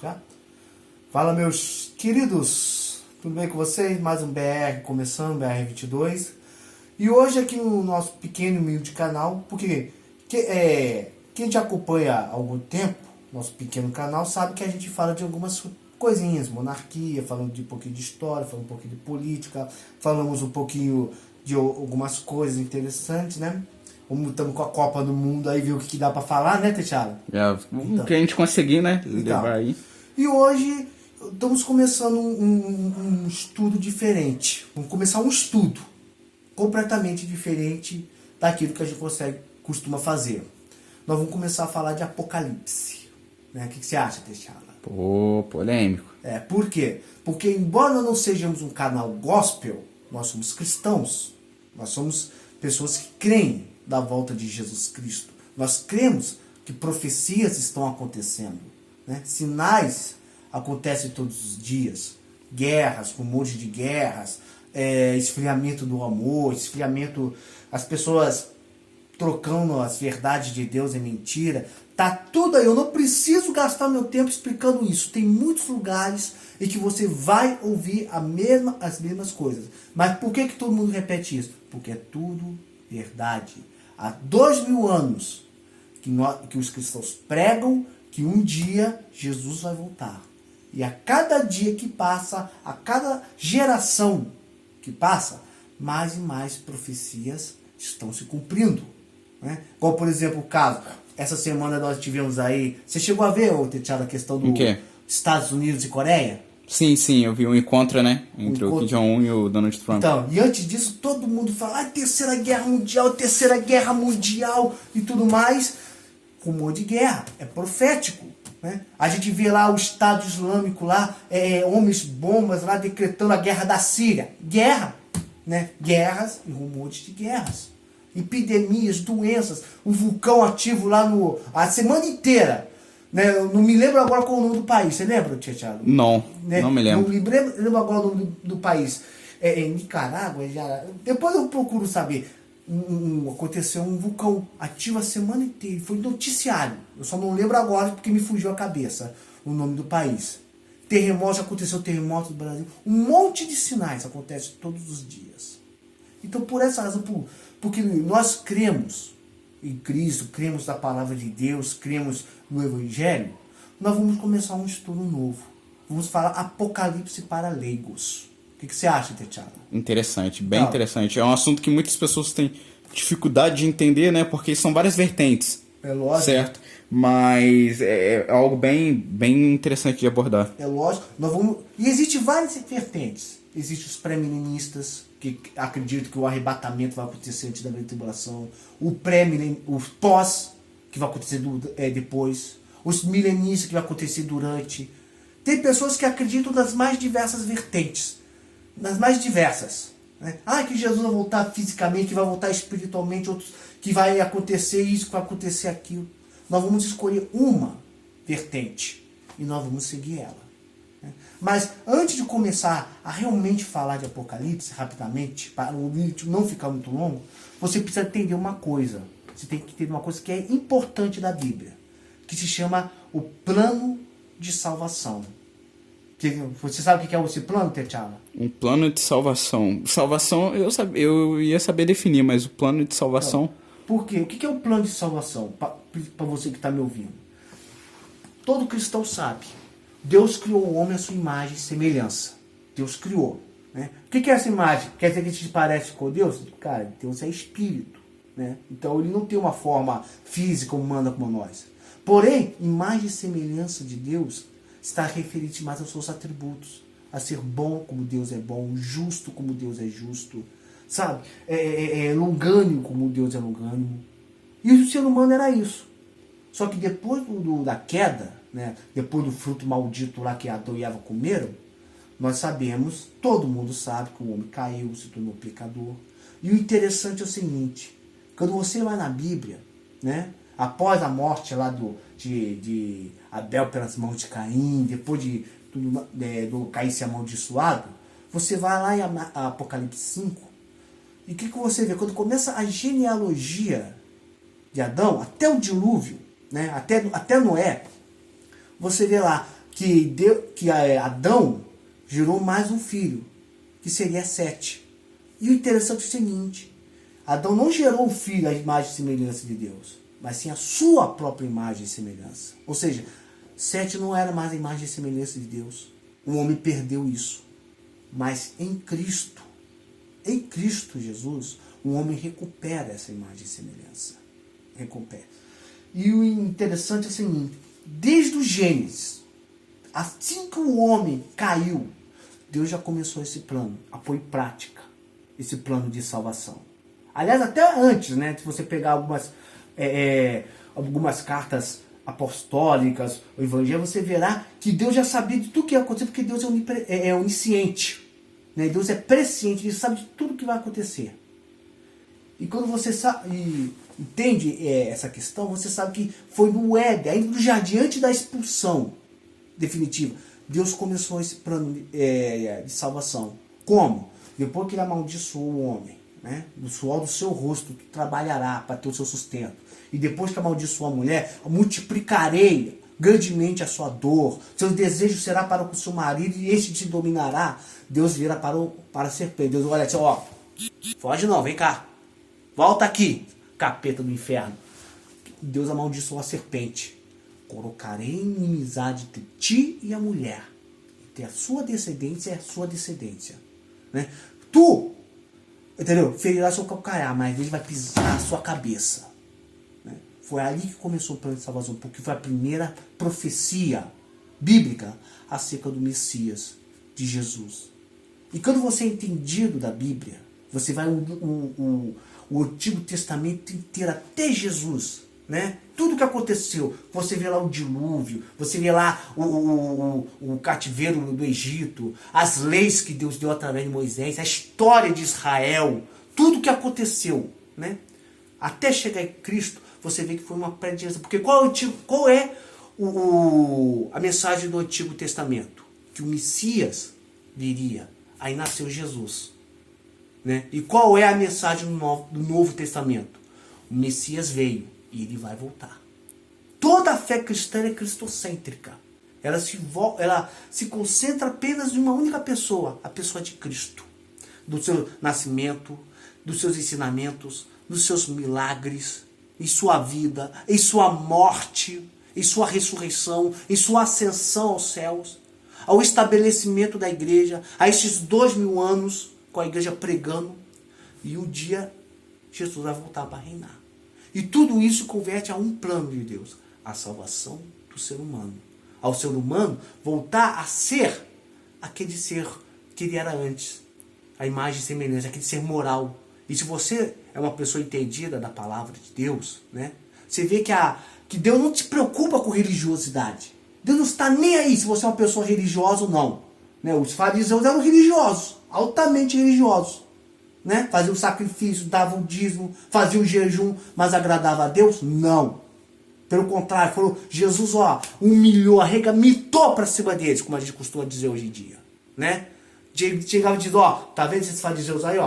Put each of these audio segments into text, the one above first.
Já? Fala, meus queridos, tudo bem com vocês? Mais um BR começando, BR22. E hoje aqui no nosso pequeno e humilde canal, porque quem te acompanha há algum tempo, nosso pequeno canal, sabe que a gente fala de algumas coisinhas, monarquia, falando de um pouquinho de história, falando um pouquinho de política, falamos um pouquinho de algumas coisas interessantes, né? Estamos com a Copa do Mundo aí, viu o que dá pra falar, né, Techala? O que a gente conseguir, né? Levar aí. E hoje estamos começando um estudo diferente. Vamos começar um estudo completamente diferente daquilo que a gente costuma fazer. Nós vamos começar a falar de Apocalipse. Né? O que você acha, Techala? Pô, polêmico. Por quê? Porque embora nós não sejamos um canal gospel, nós somos cristãos. Nós somos pessoas que creem da volta de Jesus Cristo. Nós cremos que profecias estão acontecendo. Né? Sinais acontecem todos os dias. Guerras, rumores de guerras, esfriamento do amor, esfriamento, as pessoas trocando as verdades de Deus em mentira. Tá tudo aí. Eu não preciso gastar meu tempo explicando isso. Tem muitos lugares em que você vai ouvir as mesmas coisas. Mas por que todo mundo repete isso? Porque é tudo verdade. Há 2000 anos que os cristãos pregam que um dia Jesus vai voltar. E a cada dia que passa, a cada geração que passa, mais e mais profecias estão se cumprindo. Né? Como, por exemplo, o caso, essa semana nós tivemos aí... Você chegou a ver, Techala, a questão dos Estados Unidos e Coreia? Sim, eu vi um encontro, né? Entre o Kim Jong-un e o Donald Trump. Então, e antes disso, todo mundo fala, Terceira Guerra Mundial e tudo mais. Rumor de guerra, é profético. Né? A gente vê lá o Estado Islâmico lá, homens bombas lá decretando a guerra da Síria. Guerra, né? Guerras e rumores de guerras. Epidemias, doenças, um vulcão ativo lá a semana inteira. Né? Eu não me lembro agora qual é o nome do país. Você lembra, Thiago? Não, né? Não me lembro. Não me lembro agora o nome do país. Em Nicarágua, já... Depois eu procuro saber. Aconteceu um vulcão ativo a semana inteira. Foi noticiário. Eu só não lembro agora porque me fugiu a cabeça o nome do país. Terremoto, já aconteceu terremoto no Brasil. Um monte de sinais acontecem todos os dias. Então, por essa razão, porque nós cremos em Cristo, cremos na palavra de Deus, cremos no Evangelho, nós vamos começar um estudo novo. Vamos falar Apocalipse para leigos. O que você acha, Techala? Interessante, bem interessante. É um assunto que muitas pessoas têm dificuldade de entender, né? Porque são várias vertentes. É lógico. Certo? Mas é algo bem interessante de abordar. É lógico. E existem várias vertentes. Existem os pré-milenistas, que acreditam que o arrebatamento vai acontecer antes da grande tribulação. O pós, que vai acontecer depois. Os milenistas, que vai acontecer durante. Tem pessoas que acreditam nas mais diversas vertentes. Nas mais diversas. Né? Que Jesus vai voltar fisicamente, que vai voltar espiritualmente, outros que vai acontecer isso, que vai acontecer aquilo. Nós vamos escolher uma vertente e nós vamos seguir ela. Né? Mas antes de começar a realmente falar de Apocalipse, rapidamente, para o vídeo não ficar muito longo, você precisa entender uma coisa. Você tem que entender uma coisa que é importante da Bíblia, que se chama o plano de salvação. Você sabe o que é esse plano, Techala? Um plano de salvação. Salvação, eu ia saber definir, mas o plano de salvação... Não. Por quê? O que é o plano de salvação? Para você que está me ouvindo. Todo cristão sabe. Deus criou o homem à sua imagem e semelhança. Deus criou. Né? O que é essa imagem? Quer dizer que a gente parece com Deus? Cara, Deus é espírito. Né? Então ele não tem uma forma física humana como nós. Porém, imagem e semelhança de Deus está referente mais aos seus atributos. A ser bom como Deus é bom, justo como Deus é justo. Sabe? Longânimo como Deus é longânimo. E o ser humano era isso. Só que depois da queda, né, depois do fruto maldito lá que Adão e Eva comeram, nós sabemos, todo mundo sabe que o homem caiu, se tornou pecador. E o interessante é o seguinte, quando você vai na Bíblia, né, após a morte lá de Abel pelas mãos de Caim, depois do Caim ser amaldiçoado, você vai lá em Apocalipse 5, e o que você vê? Quando começa a genealogia de Adão, até o dilúvio, né? até Noé, você vê lá que Adão gerou mais um filho, que seria Sete. E o interessante é o seguinte, Adão não gerou um filho à imagem e semelhança de Deus, mas sim a sua própria imagem e semelhança. Ou seja, Sete não era mais a imagem e semelhança de Deus. O homem perdeu isso. Mas em Cristo Jesus, o homem recupera essa imagem e semelhança. Recupera. E o interessante é o seguinte, desde o Gênesis, assim que o homem caiu, Deus já começou esse plano, a pôr em prática esse plano de salvação. Aliás, até antes, né? Se você pegar algumas cartas apostólicas, o Evangelho, você verá que Deus já sabia de tudo que ia acontecer, porque Deus é onisciente. Né? Deus é presciente, Ele sabe de tudo que vai acontecer. E quando você entende essa questão, você sabe que foi no Éden, ainda no jardim, antes da expulsão definitiva, Deus começou esse plano de salvação. Como? Depois que Ele amaldiçoou o homem, né? Do suor do seu rosto tu trabalhará para ter o seu sustento. E depois que amaldiçoou a mulher, multiplicarei grandemente a sua dor, seu desejo será para com o seu marido e este te dominará. Deus vira para a serpente. Deus olha assim, ó, foge não, vem cá, volta aqui, capeta do inferno. Deus amaldiçoou a serpente. Colocarei inimizade entre ti e a mulher, entre a sua descendência e a sua descendência. Né? Tu, entendeu? Ferirá seu calcanhar, mas ele vai pisar a sua cabeça. Né? Foi ali que começou o plano de salvação, porque foi a primeira profecia bíblica acerca do Messias, de Jesus. E quando você é entendido da Bíblia, você vai o Antigo Testamento inteiro até Jesus, né? Tudo que aconteceu, você vê lá o dilúvio, você vê lá o cativeiro do Egito, as leis que Deus deu através de Moisés, a história de Israel, tudo que aconteceu, né? Até chegar em Cristo, você vê que foi uma pré-direção. Porque qual é a mensagem do Antigo Testamento? Que o Messias viria, aí nasceu Jesus. Né? E qual é a mensagem do Novo Testamento? O Messias veio e ele vai voltar. Toda a fé cristã é cristocêntrica. Ela se concentra apenas em uma única pessoa, a pessoa de Cristo. Do seu nascimento, dos seus ensinamentos, dos seus milagres, em sua vida, em sua morte, em sua ressurreição, em sua ascensão aos céus, ao estabelecimento da igreja, a estes 2000 anos com a igreja pregando, e um dia Jesus vai voltar para reinar. E tudo isso converte a um plano de Deus, a salvação do ser humano. Ao ser humano voltar a ser aquele ser que ele era antes, a imagem e semelhança, aquele ser moral. E se você é uma pessoa entendida da palavra de Deus, né, você vê que Deus não se preocupa com religiosidade. Deus não está nem aí se você é uma pessoa religiosa ou não. Né? Os fariseus eram religiosos, altamente religiosos. Né? Faziam sacrifício, davam dízimo, faziam jejum, mas agradava a Deus? Não. Pelo contrário, falou, Jesus humilhou, arregamitou para cima deles, como a gente costuma dizer hoje em dia. Né? Chegava e dizia, tá vendo esses fariseus aí,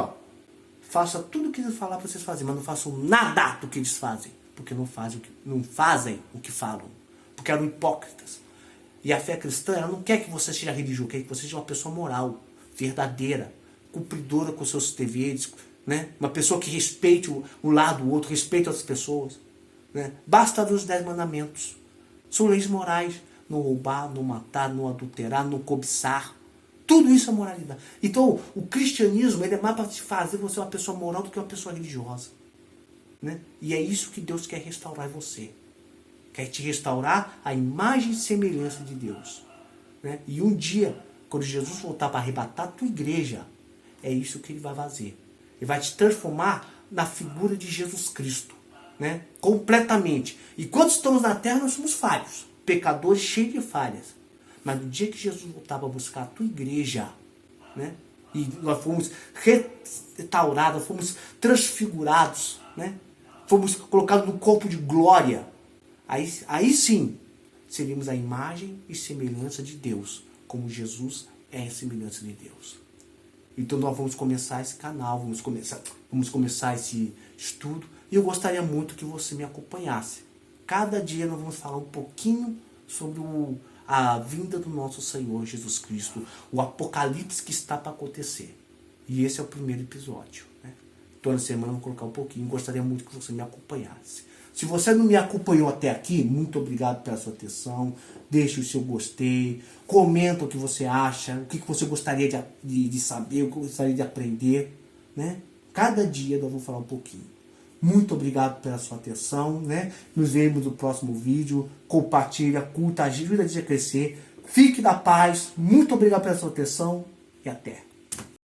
faça tudo o que eles falar para vocês fazerem, mas não façam nada do que eles fazem, porque não fazem o que falam, porque eram hipócritas. E a fé cristã, ela não quer que você seja religioso, quer que você seja uma pessoa moral, verdadeira, cumpridora com seus deveres, né? Uma pessoa que respeite o lado do outro, respeite outras pessoas. Né? Basta ver os 10 mandamentos. São leis morais. Não roubar, não matar, não adulterar, não cobiçar. Tudo isso é moralidade. Então, o cristianismo ele é mais para te fazer você uma pessoa moral do que uma pessoa religiosa. Né? E é isso que Deus quer restaurar em você. Quer te restaurar a imagem e semelhança de Deus. Né? E um dia, quando Jesus voltar para arrebatar a tua igreja, é isso que ele vai fazer. Ele vai te transformar na figura de Jesus Cristo. Né? Completamente. E quando estamos na terra, nós somos falhos. Pecadores cheios de falhas. Mas no dia que Jesus voltar para buscar a tua igreja, né? E nós fomos restaurados, fomos transfigurados, né? Fomos colocados no corpo de glória. Aí sim, seríamos a imagem e semelhança de Deus, como Jesus é a semelhança de Deus. Então nós vamos começar esse canal, vamos começar esse estudo, e eu gostaria muito que você me acompanhasse. Cada dia nós vamos falar um pouquinho sobre a vinda do nosso Senhor Jesus Cristo, o apocalipse que está para acontecer. E esse é o primeiro episódio, né? Toda semana eu vou colocar um pouquinho, gostaria muito que você me acompanhasse. Se você não me acompanhou até aqui, muito obrigado pela sua atenção. Deixe o seu gostei, comenta o que você acha, o que você gostaria de saber, o que gostaria de aprender, né? Cada dia eu vou falar um pouquinho. Muito obrigado pela sua atenção, né? Nos vemos no próximo vídeo. Compartilha, curta, ajuda a gente a crescer. Fique na paz. Muito obrigado pela sua atenção e até.